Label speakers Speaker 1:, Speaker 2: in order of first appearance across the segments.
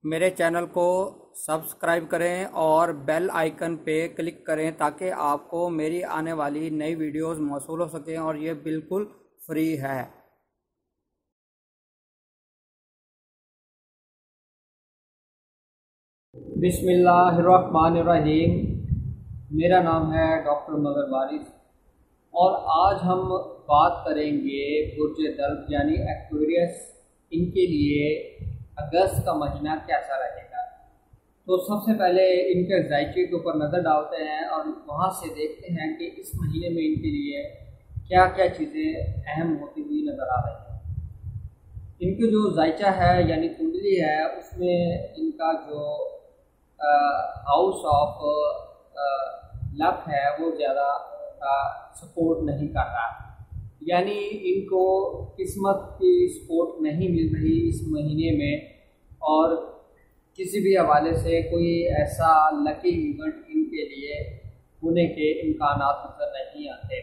Speaker 1: میرے چینل کو سبسکرائب کریں اور بیل آئیکن پہ کلک کریں تاکہ آپ کو میری آنے والی نئی ویڈیوز موصول ہو سکیں اور یہ بالکل فری ہے۔ بسم اللہ الرحمن الرحیم۔ میرا نام ہے ڈاکٹر مظہر وارث اور آج ہم بات کریں گے برج دلو یعنی ایکویریس، ان کے لیے اگست کا مہینہ کیسا رہے گا۔ تو سب سے پہلے ان کے ذائقے کے اوپر نظر ڈالتے ہیں اور وہاں سے دیکھتے ہیں کہ اس مہینے میں ان کے لیے کیا کیا چیزیں اہم ہوتی ہوئی نظر آ رہی ہیں۔ ان کے جو ذائقہ ہے یعنی کنڈلی ہے، اس میں ان کا جو ہاؤس آف لک ہے وہ زیادہ سپورٹ نہیں کر رہا، یعنی ان کو قسمت کی سپورٹ نہیں مل رہی اس مہینے میں، اور کسی بھی حوالے سے کوئی ایسا لکی ایونٹ ان کے لیے ہونے کے امکانات نظر نہیں آتے۔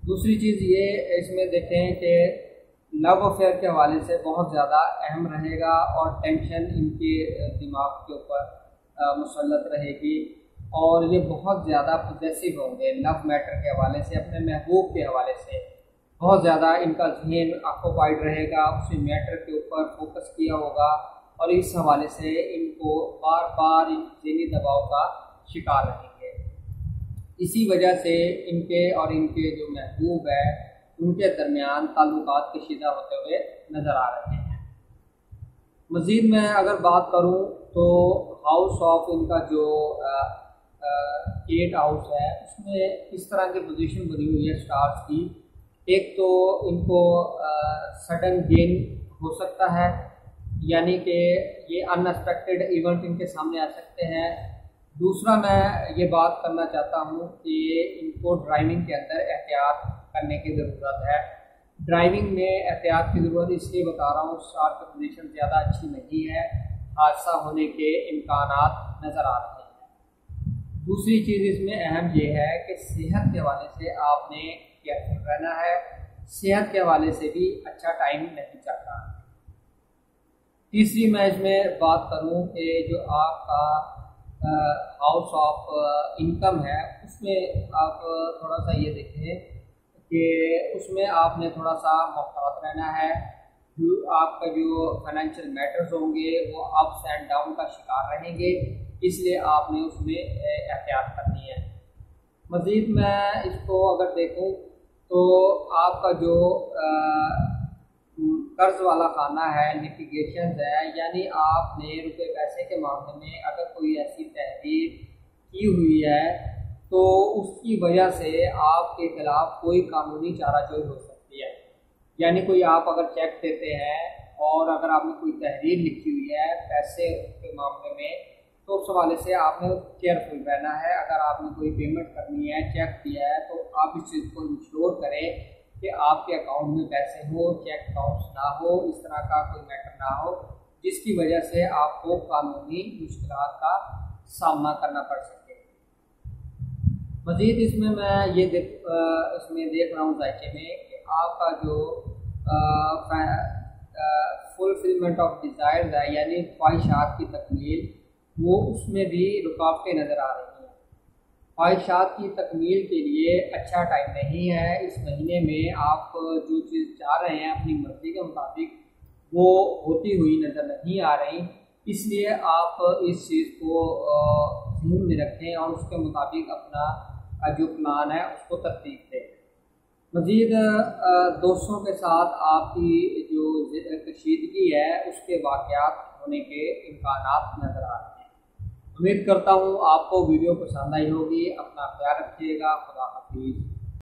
Speaker 1: دوسری چیز یہ اس میں دیکھیں کہ لو افیئر کے حوالے سے بہت زیادہ اہم رہے گا اور ٹینشن ان کے دماغ کے اوپر مسلط رہے گی، اور یہ بہت زیادہ پوزیسو ہوں گے لو میٹر کے حوالے سے، اپنے محبوب کے حوالے سے بہت زیادہ ان کا ذہن آکوپائڈ رہے گا، اسی میٹر کے اوپر فوکس کیا ہوگا، اور اس حوالے سے ان کو بار بار ذہنی دباؤ کا شکار رہیں گے۔ اسی وجہ سے ان کے اور ان کے جو محبوب ہے ان کے درمیان تعلقات کشیدہ ہوتے ہوئے نظر آ رہے ہیں۔ مزید میں اگر بات کروں تو ہاؤس آف ان کا جو 8 ہاؤس ہے، اس میں اس طرح کی پوزیشن بنی ہوئی ہے سٹارز کی۔ ایک تو ان کو سڈن گین ہو سکتا ہے، یعنی کہ یہ ان ایکسپیکٹڈ ایونٹ ان کے سامنے آ سکتے ہیں۔ دوسرا میں یہ بات کرنا چاہتا ہوں کہ ان کو ڈرائیونگ کے اندر احتیاط کرنے کی ضرورت ہے۔ ڈرائیونگ میں احتیاط کی ضرورت اس لیے بتا رہا ہوں، اسٹار کی پوزیشن زیادہ اچھی نہیں ہے، حادثہ ہونے کے امکانات نظر آ رہے ہیں۔ دوسری چیز اس میں اہم یہ ہے کہ صحت کے حوالے سے آپ نے کیئرفل رہنا ہے، صحت کے حوالے سے بھی اچھا ٹائم نہیں چل رہا۔ تیسری میں اس میں بات کروں کہ جو آپ کا ہاؤس آف انکم ہے، اس میں آپ تھوڑا سا یہ دیکھیں کہ اس میں آپ نے تھوڑا سا محتاط رہنا ہے۔ آپ کا جو فائنینشیل میٹرز ہوں گے وہ اپس اینڈ ڈاؤن کا شکار رہیں گے، اس لیے آپ نے اس میں احتیاط کرنی ہے۔ مزید میں اس کو اگر دیکھوں تو آپ کا جو قرض والا خانہ ہے، لیٹیگیشنز ہے، یعنی آپ نے روپے پیسے کے معاملے میں اگر کوئی ایسی تحریر کی ہوئی ہے تو اس کی وجہ سے آپ کے خلاف کوئی قانونی چارہ جوئی ہو سکتی ہے۔ یعنی کوئی آپ اگر چیک دیتے ہیں اور اگر آپ نے کوئی تحریر لکھی ہوئی ہے پیسے کے معاملے میں، تو اس حوالے سے آپ نے کیئرفل رہنا ہے۔ اگر آپ نے کوئی پیمنٹ کرنی ہے، چیک دیا ہے، تو آپ اس چیز کو انشور کریں کہ آپ کے اکاؤنٹ میں پیسے ہو، چیک باؤنس نہ ہو، اس طرح کا کوئی میٹر نہ ہو جس کی وجہ سے آپ کو قانونی مشکلات کا سامنا کرنا پڑ سکے۔ مزید اس میں یہ دیکھ رہا ہوں ذائقے میں کہ آپ کا جو فلفلمنٹ آف ڈیزائرز ہے، یعنی خواہشات کی تکمیل، وہ اس میں بھی رکاوٹیں نظر آ رہی ہیں۔ خواہشات کی تکمیل کے لیے اچھا ٹائم نہیں ہے۔ اس مہینے میں آپ جو چیز چاہ رہے ہیں اپنی مرضی کے مطابق وہ ہوتی ہوئی نظر نہیں آ رہی، اس لیے آپ اس چیز کو ذہن میں رکھیں اور اس کے مطابق اپنا جو پلان ہے اس کو ترتیب دیں۔ مزید دوستوں کے ساتھ آپ کی جو کشیدگی ہے اس کے واقعات ہونے کے امکانات نظر آ رہے ہیں۔ امید کرتا ہوں آپ کو ویڈیو پسند آئی ہوگی۔ اپنا خیال رکھیے گا۔ خدا حافظ۔